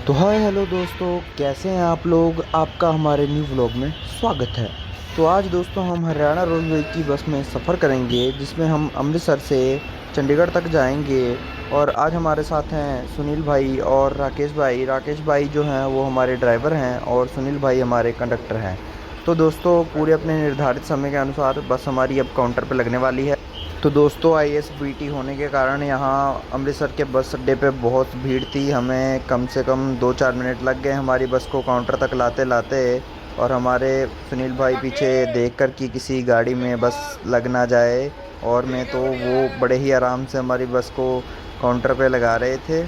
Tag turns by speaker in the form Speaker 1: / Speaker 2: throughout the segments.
Speaker 1: तो hi hello दोस्तों, कैसे हैं आप लोग। आपका हमारे न्यू व्लॉग में स्वागत है। तो आज दोस्तों हम हरियाणा रोडवेज की बस में सफ़र करेंगे, जिसमें हम अमृतसर से चंडीगढ़ तक जाएंगे। और आज हमारे साथ हैं सुनील भाई और राकेश भाई। राकेश भाई जो हैं वो हमारे ड्राइवर हैं और सुनील भाई हमारे कंडक्टर हैं। तो दोस्तों पूरे अपने निर्धारित समय के अनुसार बस हमारी अब काउंटर पर लगने वाली है। तो दोस्तों ISBT होने के कारण यहाँ अमृतसर के बस अड्डे पे बहुत भीड़ थी। हमें कम से कम 2-4 मिनट लग गए हमारी बस को काउंटर तक लाते लाते। और हमारे सुनील भाई पीछे देखकर कि किसी गाड़ी में बस लग ना जाए, और मैं तो वो बड़े ही आराम से हमारी बस को काउंटर पे लगा रहे थे।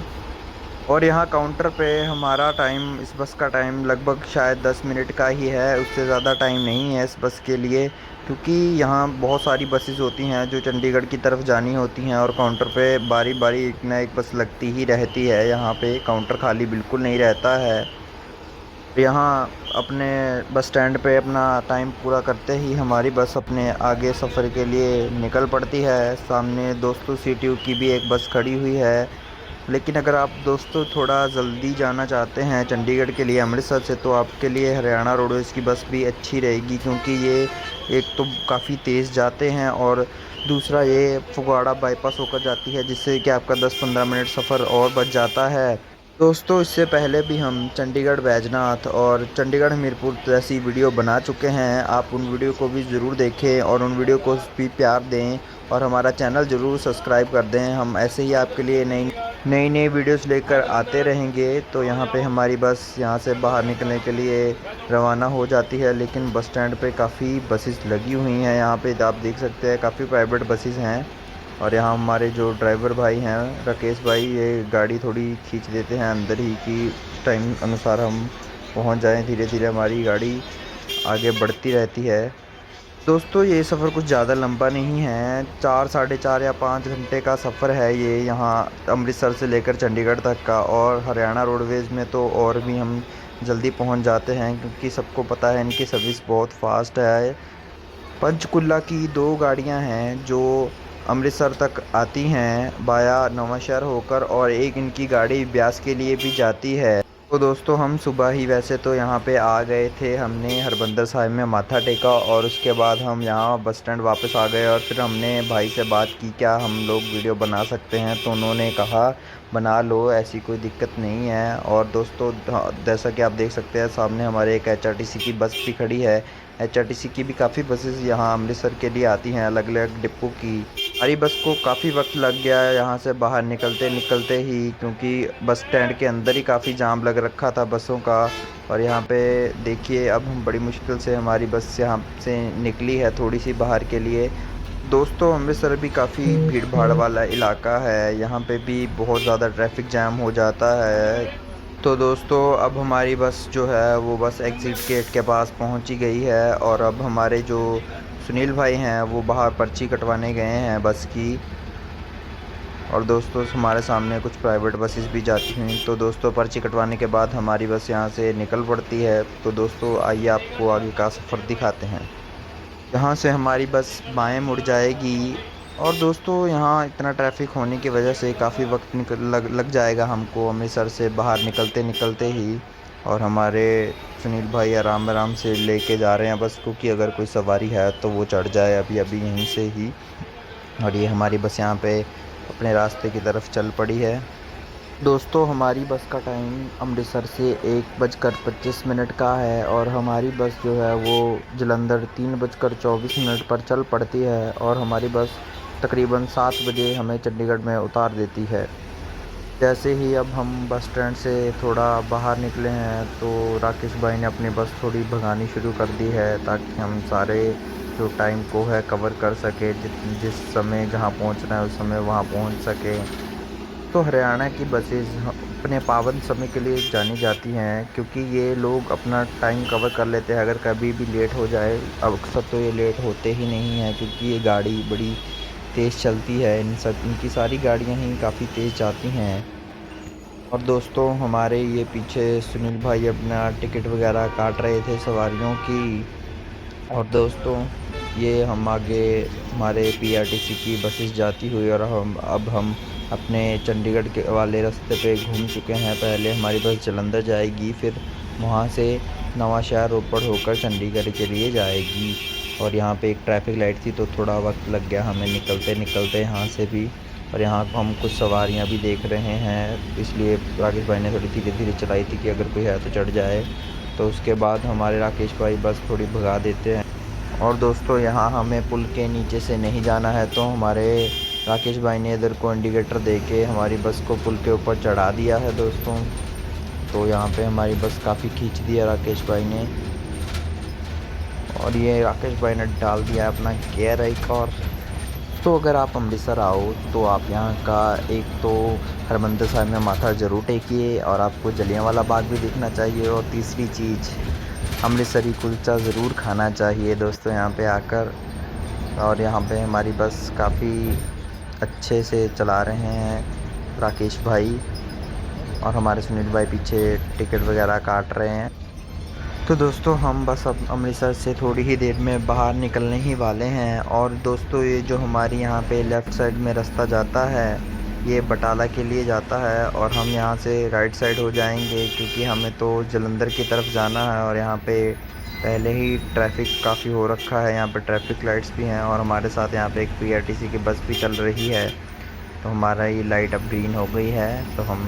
Speaker 1: और यहाँ काउंटर पे हमारा टाइम, इस बस का टाइम लगभग शायद 10 मिनट का ही है, उससे ज़्यादा टाइम नहीं है इस बस के लिए। क्योंकि यहाँ बहुत सारी बसेस होती हैं जो चंडीगढ़ की तरफ जानी होती हैं, और काउंटर पे बारी बारी एक न एक बस लगती ही रहती है। यहाँ पे काउंटर खाली बिल्कुल नहीं रहता है। यहाँ अपने बस स्टैंड पे अपना टाइम पूरा करते ही हमारी बस अपने आगे सफ़र के लिए निकल पड़ती है। सामने दोस्तों सीटीयू की भी एक बस खड़ी हुई है। लेकिन अगर आप दोस्तों थोड़ा जल्दी जाना चाहते हैं चंडीगढ़ के लिए अमृतसर से, तो आपके लिए हरियाणा रोडवेज़ की बस भी अच्छी रहेगी। क्योंकि ये एक तो काफ़ी तेज़ जाते हैं, और दूसरा ये फगवाड़ा बाईपास होकर जाती है, जिससे कि आपका 10-15 मिनट सफ़र और बच जाता है। दोस्तों इससे पहले भी हम चंडीगढ़ बैजनाथ और चंडीगढ़ हमीरपुर जैसी वीडियो बना चुके हैं। आप उन वीडियो को भी ज़रूर देखें और उन वीडियो को भी प्यार दें, और हमारा चैनल ज़रूर सब्सक्राइब कर दें। हम ऐसे ही आपके लिए नई नई नई वीडियोस लेकर आते रहेंगे। तो यहाँ पे हमारी बस यहाँ से बाहर निकलने के लिए रवाना हो जाती है। लेकिन बस स्टैंड पे काफ़ी बसेस लगी हुई हैं। यहाँ पे आप देख सकते हैं काफ़ी प्राइवेट बसेस हैं। और यहाँ हमारे जो ड्राइवर भाई हैं राकेश भाई, ये गाड़ी थोड़ी खींच देते हैं अंदर ही, कि टाइम अनुसार हम पहुँच जाएँ। धीरे धीरे हमारी गाड़ी आगे बढ़ती रहती है। दोस्तों ये सफ़र कुछ ज़्यादा लंबा नहीं है, 4, साढ़े 4 या 5 घंटे का सफ़र है ये, यहाँ अमृतसर से लेकर चंडीगढ़ तक का। और हरियाणा रोडवेज़ में तो और भी हम जल्दी पहुँच जाते हैं, क्योंकि सबको पता है इनकी सर्विस बहुत फास्ट है। पंचकुला की 2 गाड़ियां हैं जो अमृतसर तक आती हैं बाया नवांशहर होकर, और एक इनकी गाड़ी ब्यास के लिए भी जाती है। तो दोस्तों हम सुबह ही वैसे तो यहाँ पे आ गए थे, हमने हरबंदर साहिब में माथा टेका, और उसके बाद हम यहाँ बस स्टैंड वापस आ गए। और फिर हमने भाई से बात की क्या हम लोग वीडियो बना सकते हैं, तो उन्होंने कहा बना लो, ऐसी कोई दिक्कत नहीं है। और दोस्तों जैसा कि आप देख सकते हैं सामने हमारे एक HRTC की बस भी खड़ी है। HRTC की भी काफ़ी बसेस यहाँ अमृतसर के लिए आती हैं, अलग अलग डिपो की। हमारी बस को काफ़ी वक्त लग गया है यहाँ से बाहर निकलते निकलते ही, क्योंकि बस स्टैंड के अंदर ही काफ़ी जाम लग रखा था बसों का। और यहाँ पे देखिए अब हम बड़ी मुश्किल से हमारी बस यहाँ से निकली है थोड़ी सी बाहर के लिए। दोस्तों अमृतसर भी काफ़ी भीड़ भाड़ वाला इलाका है, यहाँ पे भी बहुत ज़्यादा ट्रैफिक जैम हो जाता है। तो दोस्तों अब हमारी बस जो है वो बस एग्ज़िट गेट के पास पहुंची गई है, और अब हमारे जो सुनील भाई हैं वो बाहर पर्ची कटवाने गए हैं बस की। और दोस्तों हमारे सामने कुछ प्राइवेट बसेस भी जाती हैं। तो दोस्तों पर्ची कटवाने के बाद हमारी बस यहाँ से निकल पड़ती है। तो दोस्तों आइए आपको आगे का सफ़र दिखाते हैं। यहाँ से हमारी बस बाएं मुड़ जाएगी। और दोस्तों यहाँ इतना ट्रैफिक होने की वजह से काफ़ी वक्त लग जाएगा हमको अमृतसर से बाहर निकलते निकलते ही। और हमारे सुनील भाई आराम आराम से लेके जा रहे हैं बस को, कि अगर कोई सवारी है तो वो चढ़ जाए अभी अभी यहीं से ही। और ये हमारी बस यहाँ पे अपने रास्ते की तरफ चल पड़ी है। दोस्तों हमारी बस का टाइम अमृतसर से 1:25 का है, और हमारी बस जो है वो जलंधर 3:24 पर चल पड़ती है। और हमारी बस तकरीबन 7 बजे हमें चंडीगढ़ में उतार देती है। जैसे ही अब हम बस स्टैंड से थोड़ा बाहर निकले हैं, तो राकेश भाई ने अपनी बस थोड़ी भगानी शुरू कर दी है, ताकि हम सारे जो टाइम को है कवर कर सके, जिस समय जहाँ पहुँचना है उस समय वहाँ पहुँच सके। तो हरियाणा की बसेस अपने पावन समय के लिए जानी जाती हैं, क्योंकि ये लोग अपना टाइम कवर कर लेते हैं। अगर कभी भी लेट हो जाए, अक्सर तो ये लेट होते ही नहीं हैं, क्योंकि ये गाड़ी बड़ी तेज़ चलती है। इनकी सारी गाड़ियाँ ही काफ़ी तेज़ जाती हैं। और दोस्तों हमारे ये पीछे सुनील भाई अपना टिकट वगैरह काट रहे थे सवारियों की। और दोस्तों ये हम आगे हमारे PRTC की बसेस जाती हुई, और हम अपने चंडीगढ़ के वाले रास्ते पे घूम चुके हैं। पहले हमारी बस जालंधर जाएगी, फिर वहाँ से नवांशहर रोपड़ होकर चंडीगढ़ के लिए जाएगी। और यहाँ पे एक ट्रैफिक लाइट थी तो थोड़ा वक्त लग गया हमें निकलते निकलते यहाँ से भी। और यहाँ हम कुछ सवारियाँ भी देख रहे हैं, इसलिए राकेश भाई ने थोड़ी धीरे धीरे चलाई थी कि अगर कोई है तो चढ़ जाए। तो उसके बाद हमारे राकेश भाई बस थोड़ी भगा देते हैं। और दोस्तों यहाँ हमें पुल के नीचे से नहीं जाना है, तो हमारे राकेश भाई ने इधर को इंडिकेटर दे के हमारी बस को पुल के ऊपर चढ़ा दिया है दोस्तों। तो यहाँ पे हमारी बस काफ़ी खींच दिया राकेश भाई ने। और ये राकेश भाई ने डाल दिया अपना गियर एक और। तो अगर आप अमृतसर आओ तो आप यहाँ का एक तो हरमंदिर साहिब में माथा ज़रूर टेकिए, और आपको जलियांवाला बाग भी देखना चाहिए। और तीसरी चीज़ अमृतसरी कुलचा ज़रूर खाना चाहिए दोस्तों यहाँ पे आकर। और यहाँ पे हमारी बस काफ़ी अच्छे से चला रहे हैं राकेश भाई, और हमारे सुनील भाई पीछे टिकट वगैरह काट रहे हैं। तो दोस्तों हम बस अब अमृतसर से थोड़ी ही देर में बाहर निकलने ही वाले हैं। और दोस्तों ये जो हमारी यहाँ पे लेफ़्ट साइड में रास्ता जाता है ये बटाला के लिए जाता है, और हम यहाँ से राइट साइड हो जाएंगे क्योंकि हमें तो जालंधर की तरफ जाना है। और यहाँ पे पहले ही ट्रैफिक काफ़ी हो रखा है, यहाँ पे ट्रैफिक लाइट्स भी हैं, और हमारे साथ यहाँ पे एक पीआरटीसी की बस भी चल रही है। तो हमारा ये लाइट अब ग्रीन हो गई है, तो हम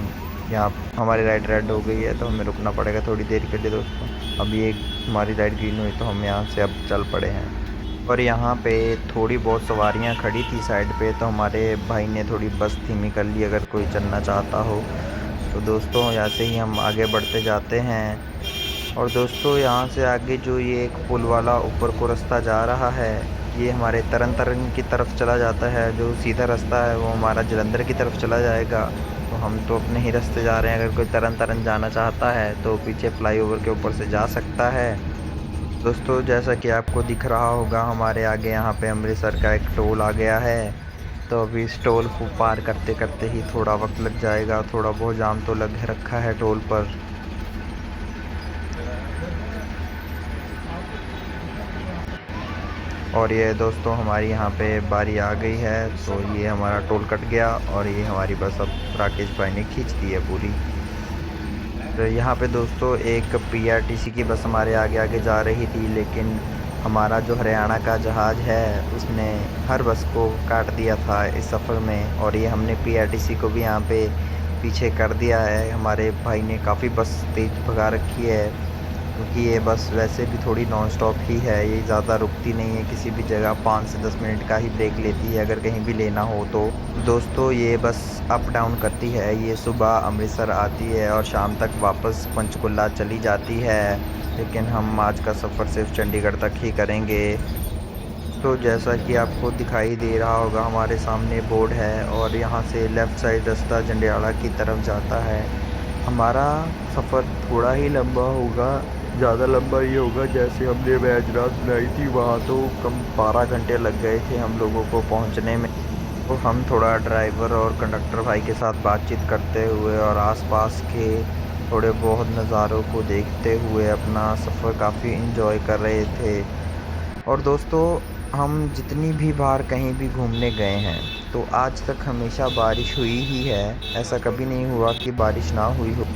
Speaker 1: यहाँ हमारी लाइट रेड हो गई है तो हमें रुकना पड़ेगा थोड़ी देर के लिए दोस्तों। अब ये हमारी लाइट ग्रीन हुई तो हम यहाँ से अब चल पड़े हैं। और यहाँ पे थोड़ी बहुत सवारियाँ खड़ी थी साइड पे, तो हमारे भाई ने थोड़ी बस धीमी कर ली अगर कोई चलना चाहता हो। तो दोस्तों ऐसे ही हम आगे बढ़ते जाते हैं। और दोस्तों यहाँ से आगे जो ये एक पुल वाला ऊपर को रास्ता जा रहा है ये हमारे तरन तारण की तरफ चला जाता है। जो सीधा रास्ता है वो हमारा जालंधर की तरफ चला जाएगा। तो हम तो अपने ही रास्ते जा रहे हैं, अगर कोई तरन तारण जाना चाहता है तो पीछे फ्लाईओवर के ऊपर से जा सकता है। दोस्तों जैसा कि आपको दिख रहा होगा हमारे आगे यहाँ पे अमृतसर का एक टोल आ गया है। तो अभी इस टोल को पार करते करते ही थोड़ा वक्त लग जाएगा, थोड़ा बहुत जाम तो लग रखा है टोल पर। और ये दोस्तों हमारी यहाँ पे बारी आ गई है, तो ये हमारा टोल कट गया और ये हमारी बस अब राकेश भाई ने खींच दी है पूरी। तो यहाँ पे दोस्तों एक पीआरटीसी की बस हमारे आगे आगे जा रही थी, लेकिन हमारा जो हरियाणा का जहाज़ है उसने हर बस को काट दिया था इस सफ़र में। और ये हमने पीआरटीसी को भी यहाँ पे पीछे कर दिया है। हमारे भाई ने काफ़ी बस तेज़ भगा रखी है, क्योंकि ये बस वैसे भी थोड़ी नॉन स्टॉप ही है, ये ज़्यादा रुकती नहीं है किसी भी जगह, 5 से 10 मिनट का ही ब्रेक लेती है अगर कहीं भी लेना हो तो। दोस्तों ये बस अप डाउन करती है, ये सुबह अमृतसर आती है और शाम तक वापस पंचकुला चली जाती है, लेकिन हम आज का सफ़र सिर्फ चंडीगढ़ तक ही करेंगे। तो जैसा कि आपको दिखाई दे रहा होगा हमारे सामने बोर्ड है, और यहाँ से लेफ़्ट साइड रास्ता जंडियाला की तरफ जाता है। हमारा सफ़र थोड़ा ही लंबा होगा, ज़्यादा लंबा ये होगा जैसे हमने वैजनाथ बनाई थी वहाँ तो कम 12 घंटे लग गए थे हम लोगों को पहुँचने में। तो हम थोड़ा ड्राइवर और कंडक्टर भाई के साथ बातचीत करते हुए और आसपास के थोड़े बहुत नज़ारों को देखते हुए अपना सफ़र काफ़ी इन्जॉय कर रहे थे। और दोस्तों हम जितनी भी बार कहीं भी घूमने गए हैं तो आज तक हमेशा बारिश हुई ही है, ऐसा कभी नहीं हुआ कि बारिश ना हुई हो।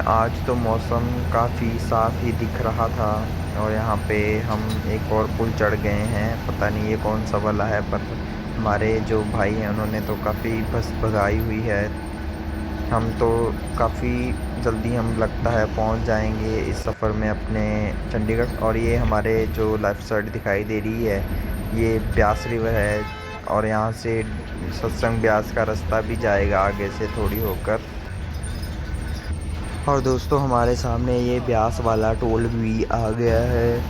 Speaker 1: आज तो मौसम काफ़ी साफ़ ही दिख रहा था। और यहाँ पे हम एक और पुल चढ़ गए हैं, पता नहीं ये कौन सा वाला है, पर हमारे जो भाई हैं उन्होंने तो काफ़ी बस भगाई हुई है। हम तो काफ़ी जल्दी हम लगता है पहुँच जाएंगे इस सफ़र में अपने चंडीगढ़। और ये हमारे जो लेफ़्ट साइड दिखाई दे रही है ये ब्यास रिवर है, और यहाँ से सत्संग ब्यास का रास्ता भी जाएगा आगे से थोड़ी होकर। और दोस्तों हमारे सामने ये ब्यास वाला टोल भी आ गया है।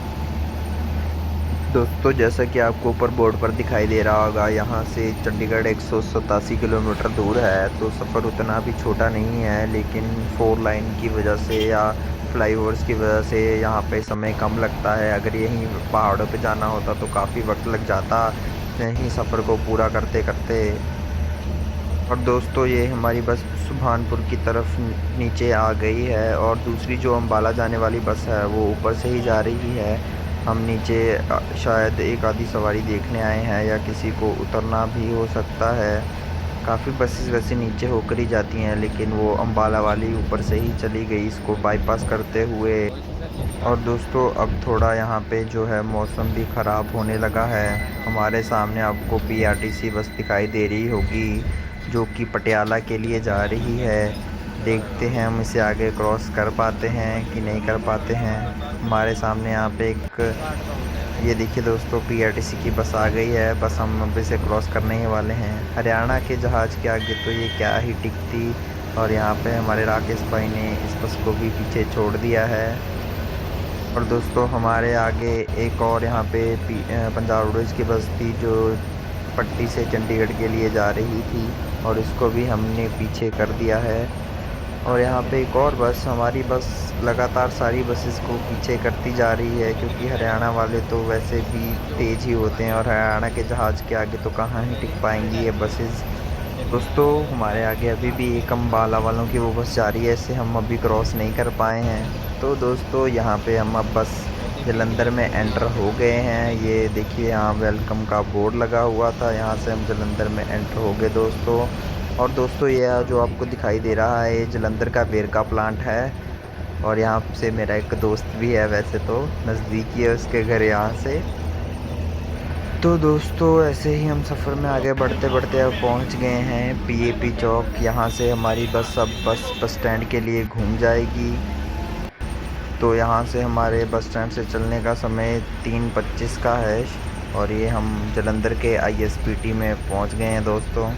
Speaker 1: दोस्तों जैसा कि आपको ऊपर बोर्ड पर दिखाई दे रहा होगा यहाँ से चंडीगढ़ 187 किलोमीटर दूर है, तो सफ़र उतना भी छोटा नहीं है, लेकिन 4 लाइन की वजह से या फ्लाईओवर्स की वजह से यहाँ पे समय कम लगता है। अगर यहीं पहाड़ों पे जाना होता तो काफ़ी वक्त लग जाता यहीं सफ़र को पूरा करते करते। और दोस्तों ये हमारी बस सुभानपुर की तरफ नीचे आ गई है, और दूसरी जो अम्बाला जाने वाली बस है वो ऊपर से ही जा रही है। हम नीचे शायद एक आधी सवारी देखने आए हैं या किसी को उतरना भी हो सकता है, काफ़ी बसेस वैसे नीचे होकर ही जाती हैं, लेकिन वो अम्बाला वाली ऊपर से ही चली गई इसको बाईपास करते हुए। और दोस्तों अब थोड़ा यहाँ पे जो है मौसम भी ख़राब होने लगा है। हमारे सामने आपको पीआरटीसी बस दिखाई दे रही होगी जो कि पटियाला के लिए जा रही है। देखते हैं हम इसे आगे क्रॉस कर पाते हैं कि नहीं कर पाते हैं। हमारे सामने यहाँ पे ये देखिए दोस्तों, पीआरटीसी की बस आ गई है। बस हम अब इसे क्रॉस करने ही वाले हैं। हरियाणा के जहाज़ के आगे तो ये क्या ही टिकती। और यहाँ पे हमारे राकेश भाई ने इस बस को भी पीछे छोड़ दिया है। और दोस्तों हमारे आगे एक और यहाँ पे पंजाब रोडवेज की बस थी जो पट्टी से चंडीगढ़ के लिए जा रही थी, और इसको भी हमने पीछे कर दिया है। और यहाँ पे एक और बस, हमारी बस लगातार सारी बसेस को पीछे करती जा रही है, क्योंकि हरियाणा वाले तो वैसे भी तेज़ ही होते हैं और हरियाणा के जहाज़ के आगे तो कहाँ ही टिक पाएंगी ये बसेस। दोस्तों हमारे आगे अभी भी एक अम्बाला वालों की वो बस जा रही है, इसे हम अभी क्रॉस नहीं कर पाए हैं। तो दोस्तों यहाँ पे हम अब बस जलंधर में एंटर हो गए हैं। ये देखिए यहाँ वेलकम का बोर्ड लगा हुआ था, यहाँ से हम जलंधर में एंटर हो गए दोस्तों। और दोस्तों ये जो आपको दिखाई दे रहा है ये जलंधर का वेरका प्लांट है, और यहाँ से मेरा एक दोस्त भी है, वैसे तो नज़दीकी है उसके घर यहाँ से। तो दोस्तों ऐसे ही हम सफ़र में आगे बढ़ते बढ़ते अब पहुँच गए हैं पीएपी चौक। यहाँ से हमारी बस अब बस स्टैंड के लिए घूम जाएगी। तो यहाँ से हमारे बस स्टैंड से चलने का समय 3:25 का है, और ये हम जलंधर के आईएसपीटी में पहुँच गए हैं दोस्तों।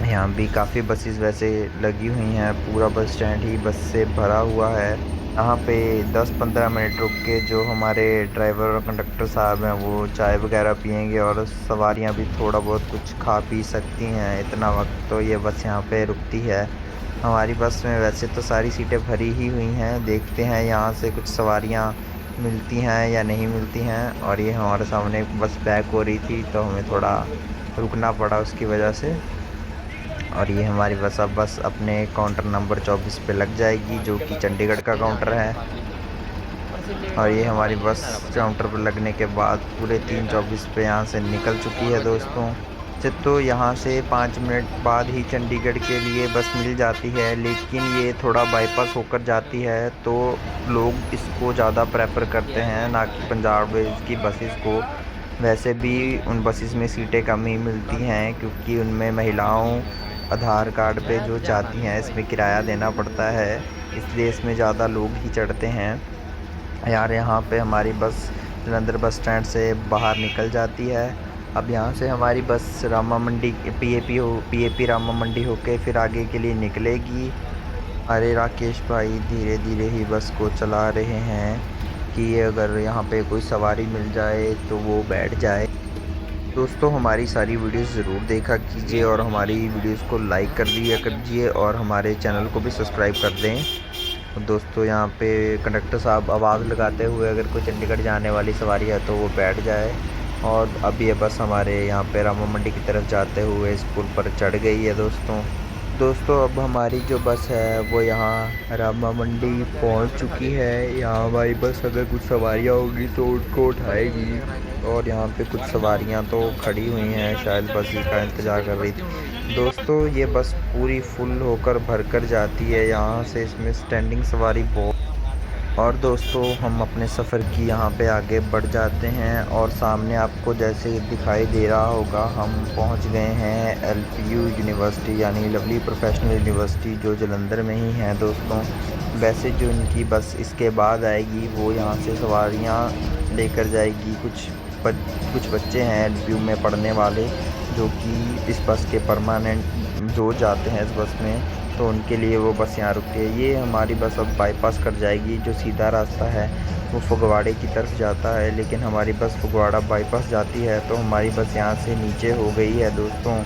Speaker 1: यहाँ भी काफ़ी बसेस वैसे लगी हुई हैं, पूरा बस स्टैंड ही बस से भरा हुआ है। यहाँ पे 10-15 मिनट रुक के जो हमारे ड्राइवर और कंडक्टर साहब हैं वो चाय वगैरह पियेंगे, और सवारियाँ भी थोड़ा बहुत कुछ खा पी सकती हैं। इतना वक्त तो ये बस यहाँ पे रुकती है। हमारी बस में वैसे तो सारी सीटें भरी ही हुई हैं, देखते हैं यहाँ से कुछ सवारियाँ मिलती हैं या नहीं मिलती हैं। और ये हमारे सामने बस बैक हो रही थी तो हमें थोड़ा रुकना पड़ा उसकी वजह से। और ये हमारी बस अपने काउंटर नंबर 24 पे लग जाएगी, जो कि चंडीगढ़ का काउंटर है। और ये हमारी बस काउंटर पर लगने के बाद पूरे 3:24 पे यहाँ से निकल चुकी है दोस्तों। तो यहाँ से 5 मिनट बाद ही चंडीगढ़ के लिए बस मिल जाती है, लेकिन ये थोड़ा बाईपास होकर जाती है तो लोग इसको ज़्यादा प्रेफर करते हैं ना कि पंजाब रोडवेज की बसेस को। वैसे भी उन बसेस में सीटें कम ही मिलती हैं, क्योंकि उनमें महिलाओं आधार कार्ड पे जो चाहती हैं इसमें किराया देना पड़ता है, इसलिए इसमें ज़्यादा लोग ही चढ़ते हैं। यार यहाँ पे हमारी बस जलंधर बस स्टैंड से बाहर निकल जाती है। अब यहाँ से हमारी बस रामा मंडी पीएपी रामा मंडी होके फिर आगे के लिए निकलेगी। अरे राकेश भाई धीरे धीरे ही बस को चला रहे हैं कि अगर यहाँ पे कोई सवारी मिल जाए तो वो बैठ जाए। दोस्तों हमारी सारी वीडियोस ज़रूर देखा कीजिए और हमारी वीडियोस को लाइक कर दिया कीजिए, और हमारे चैनल को भी सब्सक्राइब कर दें। और दोस्तों यहाँ पे कंडक्टर साहब आवाज़ लगाते हुए अगर कोई चंडीगढ़ जाने वाली सवारी है तो वो बैठ जाए। और अब ये बस हमारे यहाँ पे रामा मंडी की तरफ जाते हुए इस पुल पर चढ़ गई है दोस्तों अब हमारी जो बस है वो यहाँ रामा मंडी पहुँच चुकी है। यहाँ हमारी बस अगर कुछ सवारियाँ होगी तो उनको उठाएगी, और यहाँ पे कुछ सवारियाँ तो खड़ी हुई हैं, शायद बस का इंतज़ार कर रही थी। दोस्तों ये बस पूरी फुल होकर भरकर जाती है यहाँ से, इसमें स्टैंडिंग सवारी बहुत। और दोस्तों हम अपने सफ़र की यहाँ पे आगे बढ़ जाते हैं, और सामने आपको जैसे दिखाई दे रहा होगा हम पहुँच गए हैं एलपीयू यूनिवर्सिटी, यानी लवली प्रोफेशनल यूनिवर्सिटी, जो जलंधर में ही है दोस्तों। वैसे जो इनकी बस इसके बाद आएगी वो यहाँ से सवारियाँ लेकर जाएगी। कुछ बच्चे हैं एलपीयू में पढ़ने वाले जो कि इस बस के परमानेंट जो जाते हैं इस बस में, तो उनके लिए वो बस यहाँ रुकती है। ये हमारी बस अब बाईपास कर जाएगी, जो सीधा रास्ता है वो फगवाड़े की तरफ जाता है, लेकिन हमारी बस फगवाड़ा बाईपास जाती है तो हमारी बस यहाँ से नीचे हो गई है दोस्तों।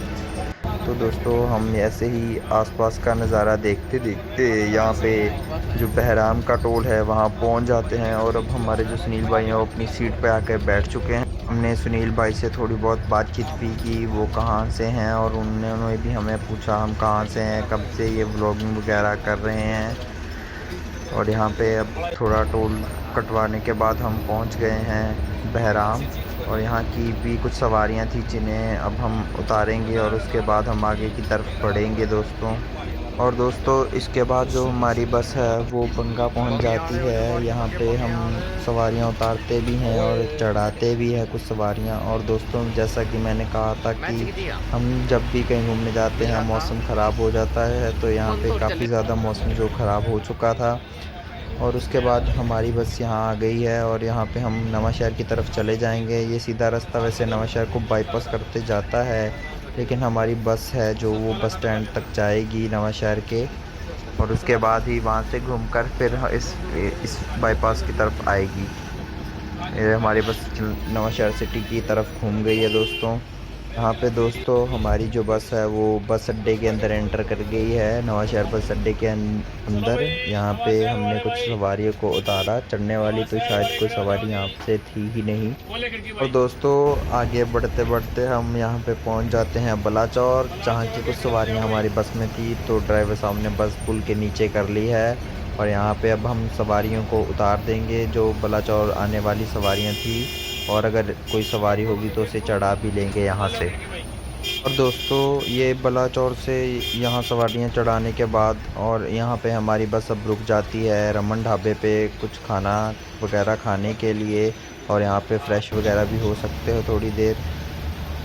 Speaker 1: तो दोस्तों हम ऐसे ही आसपास का नज़ारा देखते देखते यहाँ पे जो बहराम का टोल है वहाँ पहुँच जाते हैं, और अब हमारे जो सुनील भाई हैं वो अपनी सीट पे आकर बैठ चुके हैं। हमने सुनील भाई से थोड़ी बहुत बातचीत भी की, वो कहाँ से हैं, और उन्होंने भी हमें पूछा हम कहाँ से हैं, कब से ये व्लॉगिंग वगैरह कर रहे हैं। और यहाँ पे अब थोड़ा टोल कटवाने के बाद हम पहुँच गए हैं बहराम। और यहाँ की भी कुछ सवारियाँ थी जिन्हें अब हम उतारेंगे और उसके बाद हम आगे की तरफ बढ़ेंगे दोस्तों। और दोस्तों इसके बाद जो हमारी बस है वो बंगा पहुंच जाती है। यहाँ पे हम सवारियाँ उतारते भी हैं और चढ़ाते भी हैं कुछ सवारियाँ। और दोस्तों जैसा कि मैंने कहा था कि हम जब भी कहीं घूमने जाते हैं मौसम ख़राब हो जाता है, तो यहाँ पे काफ़ी ज़्यादा मौसम जो ख़राब हो चुका था। और उसके बाद हमारी बस यहाँ आ गई है और यहाँ पे हम नवांशहर की तरफ चले जाएंगे। ये सीधा रास्ता वैसे नवांशहर को बाईपास करते जाता है, लेकिन हमारी बस है जो वो बस स्टैंड तक जाएगी नवांशहर के, और उसके बाद ही वहाँ से घूमकर फिर इस बाईपास की तरफ आएगी। ये हमारी बस नवांशहर सिटी की तरफ घूम गई है दोस्तों। यहाँ पे दोस्तों हमारी जो बस है वो बस अड्डे के अंदर एंटर कर गई है, नवांशहर बस अड्डे के अंदर। यहाँ पे हमने कुछ सवारियों को उतारा, चढ़ने वाली तो शायद कोई सवारी यहाँ से थी ही नहीं। और दोस्तों आगे बढ़ते बढ़ते हम यहाँ पे पहुँच जाते हैं बलाचौर, जहाँ की कुछ सवारियाँ हमारी बस में थी तो ड्राइवर साहब ने बस पुल के नीचे कर ली है। और यहाँ पे अब हम सवारियों को उतार देंगे जो बलाचौर आने वाली सवारियाँ थी, और अगर कोई सवारी होगी तो उसे चढ़ा भी लेंगे यहाँ से। और दोस्तों ये बलाचौर से यहाँ सवारियाँ चढ़ाने के बाद और यहाँ पे हमारी बस अब रुक जाती है रमन ढाबे पे कुछ खाना वगैरह खाने के लिए, और यहाँ पे फ्रेश वगैरह भी हो सकते हो थोड़ी देर।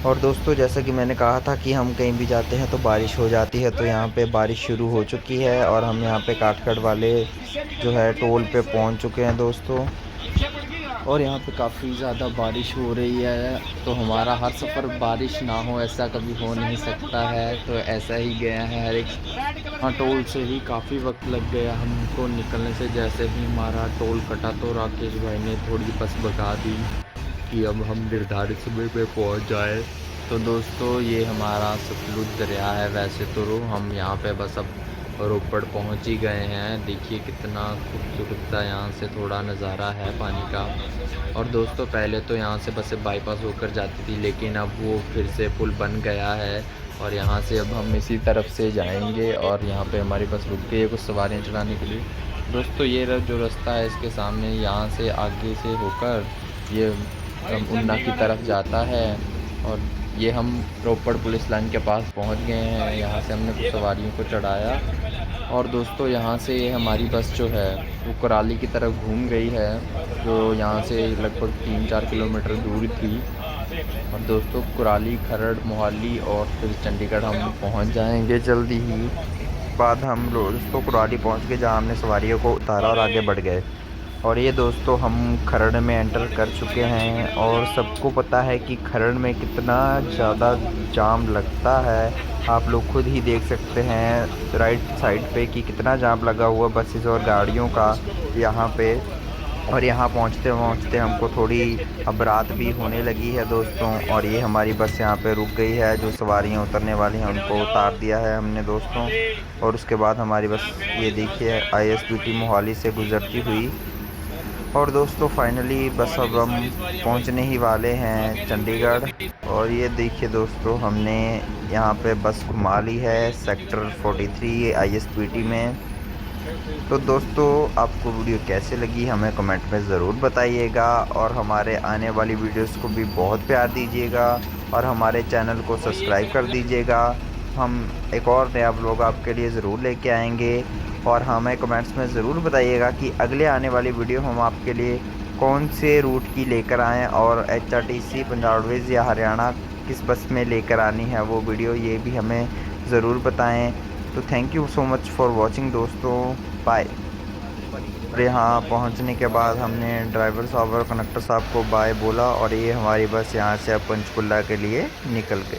Speaker 1: और दोस्तों जैसा कि मैंने कहा था कि हम कहीं भी जाते हैं तो बारिश हो जाती है, तो यहाँ पे बारिश शुरू हो चुकी है और हम यहाँ पे काठगढ़ वाले जो है टोल पे पहुँच चुके हैं दोस्तों। और यहाँ पे काफ़ी ज़्यादा बारिश हो रही है, तो हमारा हर सफ़र बारिश ना हो ऐसा कभी हो नहीं सकता है, तो ऐसा ही गया है हर एक। हाँ टोल से ही काफ़ी वक्त लग गया हमको निकलने से। जैसे ही हमारा टोल कटा तो राकेश भाई ने थोड़ी बस भगा दी कि अब हम निर्धारित समय पे पहुँच जाए। तो दोस्तों ये हमारा सतलुज दरिया है वैसे तो हम यहाँ पे बस अब रोपड़ पहुँच ही गए हैं। देखिए कितना खूबसूरत सा यहाँ से थोड़ा नज़ारा है पानी का। और दोस्तों पहले तो यहाँ से बसें बाईपास होकर जाती थी, लेकिन अब वो फिर से पुल बन गया है और यहाँ से अब हम इसी तरफ से जाएंगे। और यहाँ पे हमारी बस रुक गई है कुछ सवारियाँ चढ़ाने के लिए। दोस्तों ये जो रास्ता है इसके सामने यहाँ से आगे से होकर ये ऊना की तरफ जाता है। और ये हम रोपड़ पुलिस लाइन के पास पहुँच गए हैं। यहाँ से हमने कुछ सवारियों को चढ़ाया और दोस्तों यहाँ से हमारी बस जो है वो कुराली की तरफ घूम गई है, जो यहाँ से लगभग 3-4 किलोमीटर दूर थी। और दोस्तों कुराली, खरड़, मोहाली और फिर चंडीगढ़ हम पहुँच जाएंगे जल्दी ही। बाद हम दोस्तों कुराली पहुँच गए जहाँ हमने सवारियों को उतारा और आगे बढ़ गए। और ये दोस्तों हम खरड़ में एंटर कर चुके हैं और सबको पता है कि खरड़ में कितना ज़्यादा जाम लगता है। आप लोग खुद ही देख सकते हैं राइट साइड पे कि कितना जाम लगा हुआ बसेस और गाड़ियों का यहाँ पे। और यहाँ पहुँचते पहुँचते हमको थोड़ी अब रात भी होने लगी है दोस्तों। और ये हमारी बस यहाँ पे रुक गई है, जो सवारियाँ उतरने वाली हैं उनको उतार दिया है हमने दोस्तों। और उसके बाद हमारी बस ये देखिए ISBT मोहाली से गुज़रती हुई। और दोस्तों फाइनली बस अब हम पहुंचने ही वाले हैं चंडीगढ़। और ये देखिए दोस्तों हमने यहाँ पे बस घुमा ली है सेक्टर 43 ISBT में। तो दोस्तों आपको वीडियो कैसे लगी हमें कमेंट में ज़रूर बताइएगा, और हमारे आने वाली वीडियोस को भी बहुत प्यार दीजिएगा और हमारे चैनल को सब्सक्राइब कर दीजिएगा। हम एक और नया ब्लॉग आपके लिए ज़रूर लेके आएंगे। और हमें कमेंट्स में ज़रूर बताइएगा कि अगले आने वाली वीडियो हम आपके लिए कौन से रूट की लेकर आएँ, और HRTC, पंजाब रोडवेज़ या हरियाणा किस बस में लेकर आनी है वो वीडियो, ये भी हमें ज़रूर बताएं। तो thank you so much for watching दोस्तों, बाय। और यहाँ पहुँचने के बाद हमने ड्राइवर साहब और कंडक्टर साहब को बाय बोला और ये हमारी बस यहाँ से अब पंचकुला के लिए निकल गई।